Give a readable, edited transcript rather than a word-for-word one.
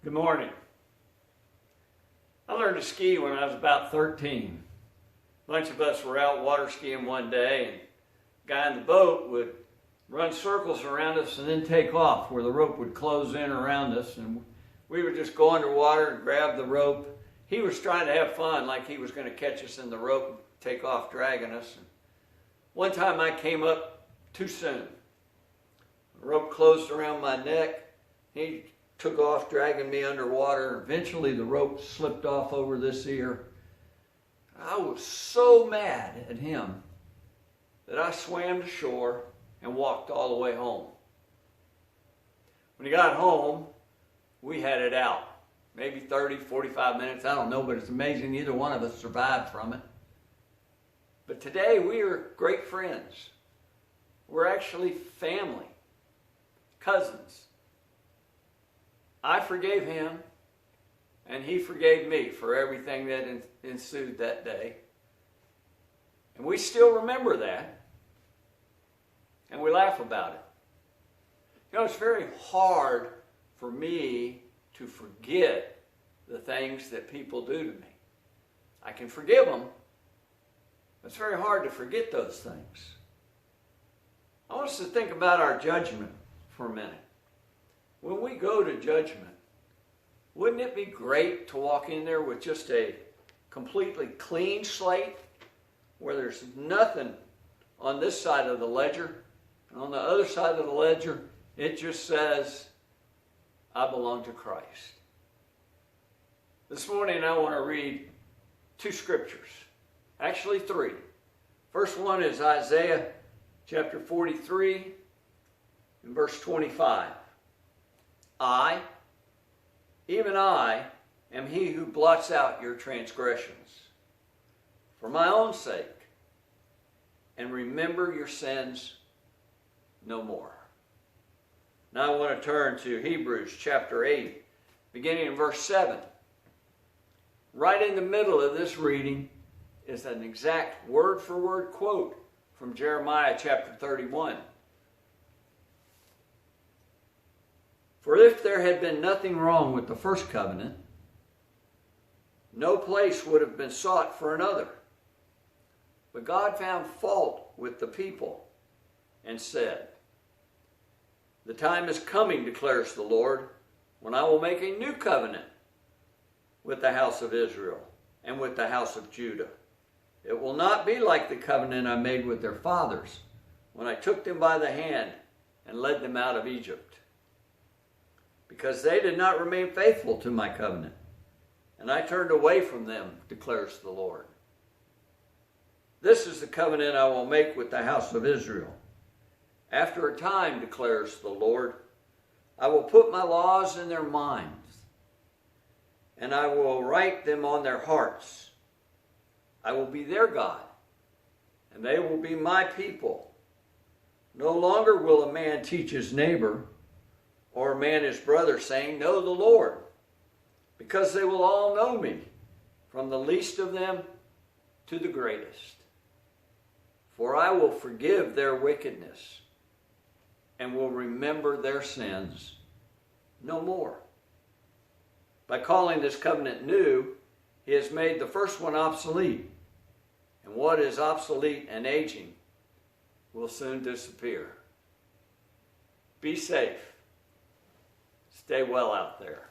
Good morning. I learned to ski when I was about 13. A bunch of us were out water skiing one day, and the guy in the boat would run circles around us and then take off where the rope would close in around us, and we would just go underwater and grab the rope. He was trying to have fun, like he was going to catch us in the rope and take off dragging us. And one time I came up too soon. The rope closed around my neck. He took off dragging me underwater. Eventually the rope slipped off over this ear. I was so mad at him that I swam to shore and walked all the way home. When he got home, we had it out. Maybe 30, 45 minutes, I don't know, but it's amazing neither one of us survived from it. But today we are great friends. We're actually family, cousins. I forgave him, and he forgave me for everything that ensued that day. And we still remember that, and we laugh about it. You know, it's very hard for me to forget the things that people do to me. I can forgive them, but it's very hard to forget those things. I want us to think about our judgment for a minute. When we go to judgment, wouldn't it be great to walk in there with just a completely clean slate, where there's nothing on this side of the ledger, and on the other side of the ledger, it just says, I belong to Christ. This morning I want to read two scriptures, actually three. First one is Isaiah chapter 43 and verse 25. I, even I, am he who blots out your transgressions for my own sake, and remember your sins no more. Now I want to turn to Hebrews chapter 8, beginning in verse 7. Right in the middle of this reading is an exact word-for-word quote from Jeremiah chapter 31. For if there had been nothing wrong with the first covenant, no place would have been sought for another. But God found fault with the people and said, the time is coming, declares the Lord, when I will make a new covenant with the house of Israel and with the house of Judah. It will not be like the covenant I made with their fathers when I took them by the hand and led them out of Egypt, because they did not remain faithful to my covenant, and I turned away from them, declares the Lord. This is the covenant I will make with the house of Israel. After a time, declares the Lord, I will put my laws in their minds, and I will write them on their hearts. I will be their God, and they will be my people. No longer will a man teach his neighbor, or a man his brother, saying, know the Lord, because they will all know me, from the least of them to the greatest. For I will forgive their wickedness, and will remember their sins no more. By calling this covenant new, he has made the first one obsolete, and what is obsolete and aging will soon disappear. Be safe. Stay well out there.